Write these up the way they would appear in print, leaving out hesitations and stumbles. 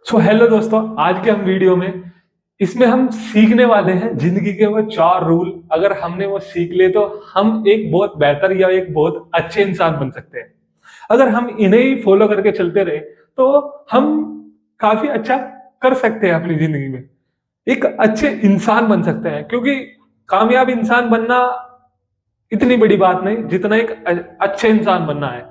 So hello दोस्तों, आज के हम वीडियो में इसमें हम सीखने वाले हैं जिंदगी के वो 4 रूल। अगर हमने वो सीख लिए तो हम एक बहुत बेहतर या एक बहुत अच्छे इंसान बन सकते हैं। अगर हम इन्हें ही फॉलो करके चलते रहे तो हम काफी अच्छा कर सकते हैं अपनी जिंदगी में, एक अच्छे इंसान बन सकते हैं। क्योंकि कामयाब इंसान बनना इतनी बड़ी बात नहीं जितना एक अच्छे इंसान बनना है।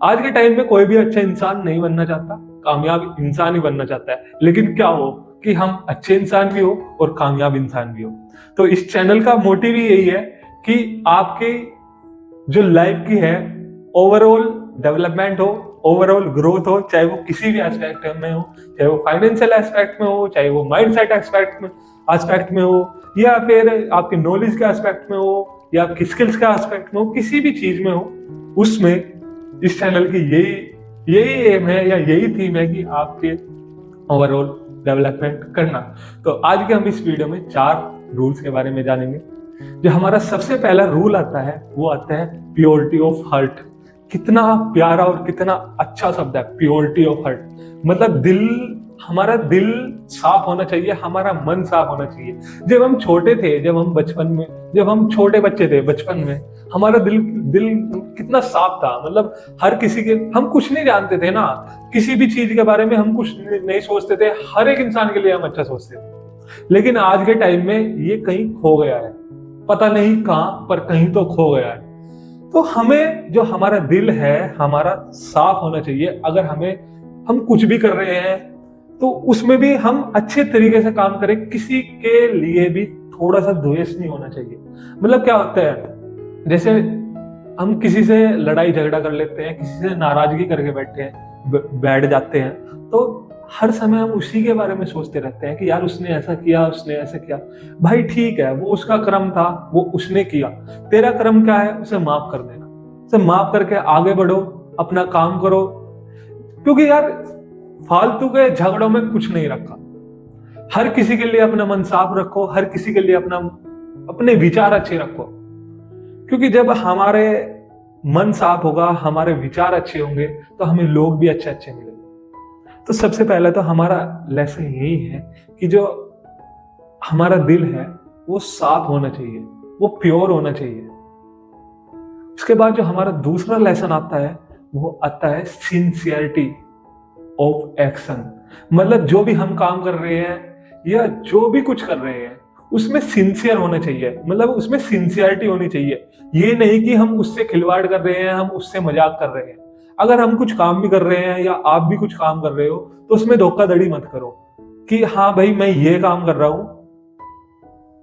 आज के टाइम में कोई भी अच्छा इंसान नहीं बनना चाहता, कामयाब इंसान ही बनना चाहता है। लेकिन क्या हो कि हम अच्छे इंसान भी हो और कामयाब इंसान भी हो। तो इस चैनल का मोटिव ही यही है कि आपकी जो लाइफ की है ओवरऑल डेवलपमेंट हो, ओवरऑल ग्रोथ हो, चाहे वो किसी भी एस्पेक्ट में हो, चाहे वो फाइनेंशियल एस्पेक्ट में हो, चाहे वो माइंडसेट एस्पेक्ट में हो, या फिर आपके नॉलेज के एस्पेक्ट में हो, या आपकी स्किल्स के एस्पेक्ट में हो, किसी भी चीज में हो, उसमें इस चैनल की यही यही एम है या यही थीम है कि आपके ओवरऑल डेवलपमेंट करना। तो आज के हम इस वीडियो में 4 रूल्स के बारे में जानेंगे। जो हमारा सबसे पहला रूल आता है वो आता है प्योरिटी ऑफ हार्ट। कितना प्यारा और कितना अच्छा शब्द है प्योरिटी ऑफ हार्ट। मतलब हमारा दिल साफ होना चाहिए, हमारा मन साफ होना चाहिए। जब हम छोटे थे, जब हम छोटे बच्चे थे बचपन में, हमारा दिल कितना साफ था। मतलब हर किसी के, हम कुछ नहीं जानते थे ना, किसी भी चीज के बारे में हम कुछ नहीं सोचते थे, हर एक इंसान के लिए हम अच्छा सोचते थे। लेकिन आज के टाइम में ये कहीं खो गया है, पता नहीं कहां पर कहीं तो खो गया है। तो हमें जो हमारा दिल है हमारा साफ होना चाहिए। अगर हम कुछ भी कर रहे हैं तो उसमें भी हम अच्छे तरीके से काम करें, किसी के लिए भी थोड़ा सा द्वेष नहीं होना चाहिए। मतलब क्या होता है, जैसे हम किसी से लड़ाई झगड़ा कर लेते हैं, किसी से नाराजगी करके बैठ जाते हैं, तो हर समय हम उसी के बारे में सोचते रहते हैं कि यार उसने ऐसा किया, उसने ऐसा किया। भाई ठीक है, वो उसका कर्म था, वो उसने किया। तेरा कर्म क्या है, उसे माफ कर देना। उसे माफ करके आगे बढ़ो, अपना काम करो। क्योंकि यार फालतू के झगड़ों में कुछ नहीं रखा। हर किसी के लिए अपना मन साफ रखो, हर किसी के लिए अपने विचार अच्छे रखो। क्योंकि जब हमारे मन साफ होगा, हमारे विचार अच्छे होंगे, तो हमें लोग भी अच्छे अच्छे मिलेंगे। तो सबसे पहले तो हमारा लेसन यही है कि जो हमारा दिल है वो साफ होना चाहिए, वो प्योर होना चाहिए। उसके बाद जो हमारा दूसरा लेसन आता है वो आता है सिंसियरिटी ऑफ एक्शन। मतलब जो भी हम काम कर रहे हैं या जो भी कुछ कर रहे हैं उसमें सिंसियर होना चाहिए। मतलब उसमें सिंसियरिटी होनी चाहिए। ये नहीं कि हम उससे खिलवाड़ कर रहे हैं, हम उससे मजाक कर रहे हैं। अगर हम कुछ काम भी कर रहे हैं या आप भी कुछ काम कर रहे हो तो उसमें धोखाधड़ी मत करो कि हाँ भाई मैं ये काम कर रहा हूं,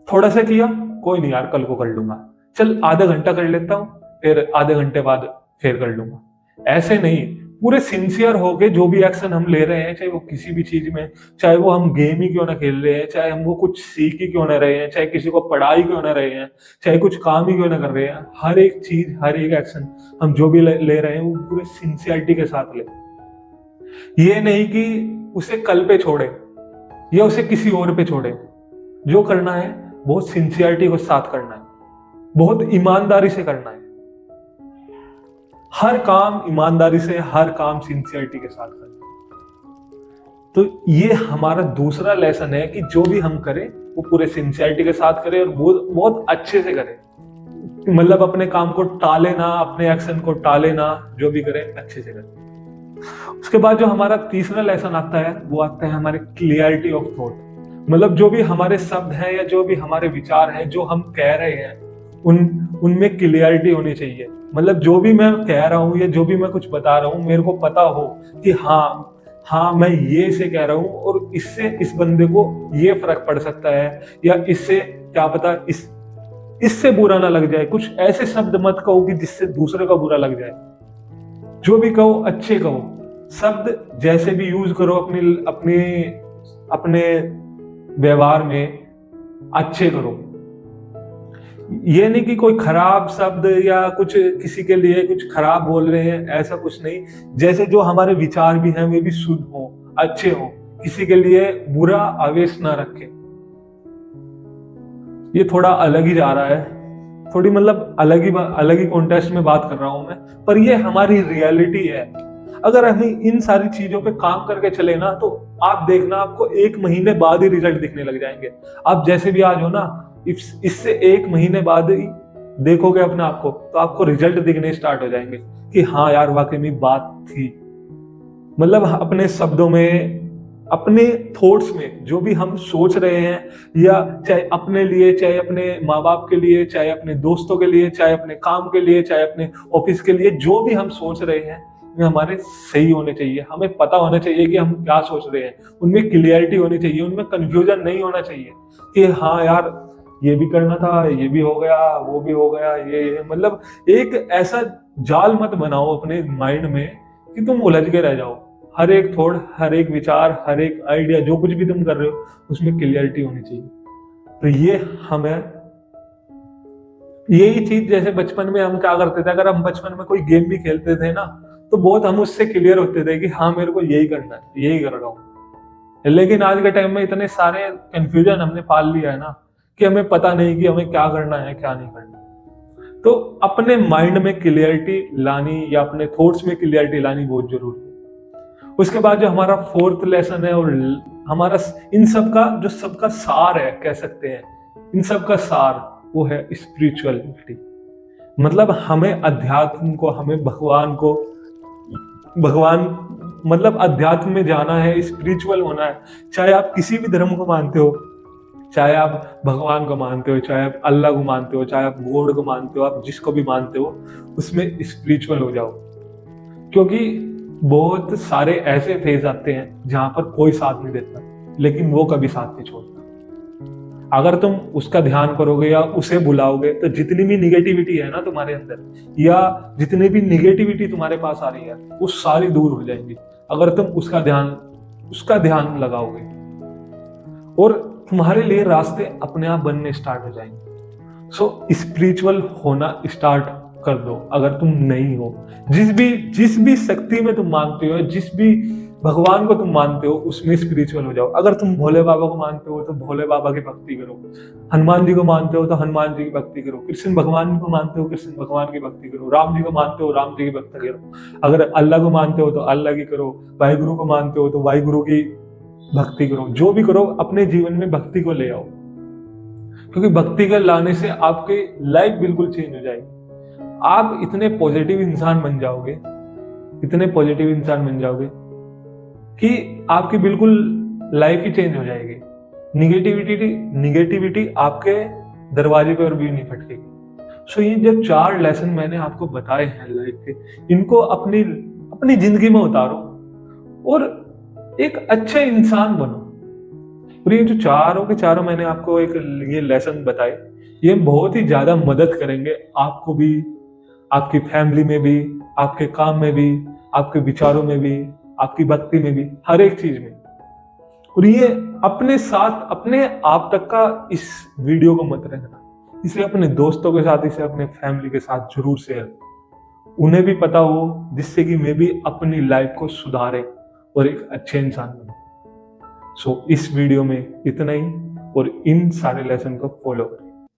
थोड़ा सा किया, कोई नहीं यार कल को कर लूंगा, चल आधा घंटा कर लेता हूं, फिर आधे घंटे बाद फिर कर लूंगा। ऐसे नहीं, पूरे सिंसियर होके जो भी एक्शन हम ले रहे हैं, चाहे वो किसी भी चीज में, चाहे वो हम गेम ही क्यों ना खेल रहे हैं, चाहे हम वो कुछ सीख ही क्यों ना रहे हैं, चाहे किसी को पढ़ाई क्यों ना रहे हैं, चाहे कुछ काम ही क्यों ना कर रहे हैं, हर एक चीज, हर एक एक्शन हम जो भी ले रहे हैं वो पूरे सिंसियरिटी के साथ ले। ये नहीं कि उसे कल पे छोड़े या उसे किसी और पे छोड़े। जो करना है बहुत सिंसियरिटी के साथ करना है, बहुत ईमानदारी से करना है। हर काम ईमानदारी से, हर काम सिंसियरिटी के साथ करना। तो ये हमारा दूसरा लेसन है कि जो भी हम करें वो पूरे सिंसियरिटी के साथ करें और बहुत बहुत अच्छे से करें। मतलब अपने काम को टाले ना, अपने एक्शन को टाले ना, जो भी करें अच्छे से करें। उसके बाद जो हमारा तीसरा लेसन आता है वो आता है हमारे क्लियरिटी ऑफ थॉट। मतलब जो भी हमारे शब्द हैं या जो भी हमारे विचार हैं, जो हम कह रहे हैं, उनमें क्लियरिटी होनी चाहिए। मतलब जो भी मैं कह रहा हूँ या जो भी मैं कुछ बता रहा हूँ, मेरे को पता हो कि हाँ मैं ये से कह रहा हूँ और इससे इस बंदे को ये फर्क पड़ सकता है, या इससे क्या पता इससे बुरा ना लग जाए। कुछ ऐसे शब्द मत कहो कि जिससे दूसरे का बुरा लग जाए। जो भी कहो अच्छे कहो, शब्द जैसे भी यूज करो अपने व्यवहार में अच्छे करो। ये नहीं कि कोई खराब शब्द या कुछ किसी के लिए कुछ खराब बोल रहे हैं, ऐसा कुछ नहीं। जैसे जो हमारे विचार भी हैं वे भी शुद्ध हो, अच्छे हो, किसी के लिए बुरा आवेश ना रखें। ये थोड़ा अलग ही जा रहा है, थोड़ी मतलब अलग ही कॉन्टेक्स्ट में बात कर रहा हूं मैं, पर ये हमारी रियलिटी है। अगर हमें इन सारी चीजों पे काम करके चले ना, तो आप देखना आपको 1 महीने बाद ही रिजल्ट दिखने लग जाएंगे। आप जैसे भी आज हो ना, इससे 1 महीने बाद ही देखोगे अपने आप को, तो आपको रिजल्ट दिखने स्टार्ट हो जाएंगे कि हाँ यार वाकई में बात थी। मतलब अपने शब्दों में, अपने थॉट्स में जो भी हम सोच रहे हैं, या चाहे अपने लिए, चाहे अपने माँ बाप के लिए, चाहे अपने दोस्तों के लिए, चाहे अपने काम के लिए, चाहे अपने ऑफिस के लिए, जो भी हम सोच रहे हैं वे हमारे सही होने चाहिए। हमें पता होना चाहिए कि हम क्या सोच रहे हैं, उनमें क्लियरिटी होनी चाहिए, उनमें कंफ्यूजन नहीं होना चाहिए कि हाँ यार ये भी करना था, ये भी हो गया, वो भी हो गया, ये मतलब एक ऐसा जाल मत बनाओ अपने माइंड में कि तुम उलझ के रह जाओ। हर एक थॉट, हर एक विचार, हर एक आइडिया, जो कुछ भी तुम कर रहे हो उसमें क्लियरिटी होनी चाहिए। तो ये हमें, यही चीज जैसे बचपन में हम क्या करते थे, अगर हम बचपन में कोई गेम भी खेलते थे ना, तो बहुत हम उससे क्लियर होते थे कि हाँ मेरे को यही करना है, यही कर रहा हूँ। लेकिन आज के टाइम में इतने सारे कंफ्यूजन हमने पाल लिया है ना कि हमें पता नहीं कि हमें क्या करना है, क्या नहीं करना। तो अपने माइंड में क्लियरिटी लानी या अपने थॉट्स में क्लियरिटी लानी बहुत जरूरी है। उसके बाद जो हमारा 4th लेसन है, और हमारा इन सब का जो सबका सार है कह सकते हैं, इन सब का सार वो है स्पिरिचुअलिटी। मतलब हमें अध्यात्म को, हमें भगवान मतलब अध्यात्म में जाना है, स्पिरिचुअल होना है। चाहे आप किसी भी धर्म को मानते हो, चाहे आप भगवान को मानते हो, चाहे आप अल्लाह को मानते हो, चाहे आप गॉड को मानते हो, आप जिसको भी मानते हो उसमें स्पिरिचुअल हो जाओ। क्योंकि बहुत सारे ऐसे फेज आते हैं जहां पर कोई साथ नहीं देता, लेकिन वो कभी साथ नहीं छोड़ता। अगर तुम उसका ध्यान करोगे या उसे बुलाओगे, तो जितनी भी निगेटिविटी है ना तुम्हारे अंदर, या जितनी भी निगेटिविटी तुम्हारे पास आ रही है, वो सारी दूर हो जाएंगी अगर तुम उसका ध्यान लगाओगे। और तुम्हारे लिए रास्ते अपने आप बनने स्टार्ट हो जाएंगे। सो स्पिरिचुअल होना स्टार्ट कर दो। अगर तुम नहीं हो, जिस भी शक्ति में तुम मानते हो, जिस भी भगवान को तुम मानते हो, उसमें स्पिरिचुअल हो जाओ। अगर तुम भोले बाबा को मानते हो तो भोले बाबा की भक्ति करो, हनुमान जी को मानते हो तो हनुमान जी की भक्ति करो, कृष्ण भगवान को मानते हो कृष्ण भगवान की भक्ति करो, राम जी को मानते हो राम जी की भक्ति करो, अगर अल्लाह को मानते हो तो अल्लाह की करो, वाहिगुरु को मानते हो तो वाहिगुरु की भक्ति करो। जो भी करो अपने जीवन में भक्ति को ले आओ, क्योंकि भक्ति को लाने से आपकी लाइफ बिल्कुल चेंज हो जाएगी। आप इतने पॉजिटिव इंसान बन जाओगे, इतने पॉजिटिव इंसान बन जाओगे कि आपकी बिल्कुल लाइफ ही चेंज हो जाएगी। निगेटिविटी आपके दरवाजे पर भी नहीं फटकेगी। सो ये जब 4 लेसन मैंने आपको बताए हैं लाइफ के, इनको अपनी जिंदगी में उतारो और एक अच्छे इंसान बनो। और ये जो चारों के चारों मैंने आपको एक ये लेसन बताए, ये बहुत ही ज्यादा मदद करेंगे आपको भी, आपकी फैमिली में भी, आपके काम में भी, आपके विचारों में भी, आपकी भक्ति में भी, हर एक चीज में। और ये अपने साथ, अपने आप तक का इस वीडियो को मत रखना, इसे अपने दोस्तों के साथ, इसे अपने फैमिली के साथ जरूर शेयर, उन्हें भी पता हो, जिससे कि मैं भी अपनी लाइफ को सुधारे और एक अच्छे इंसान बनूं। सो इस वीडियो में इतना ही, और इन सारे लेसन को फॉलो करें।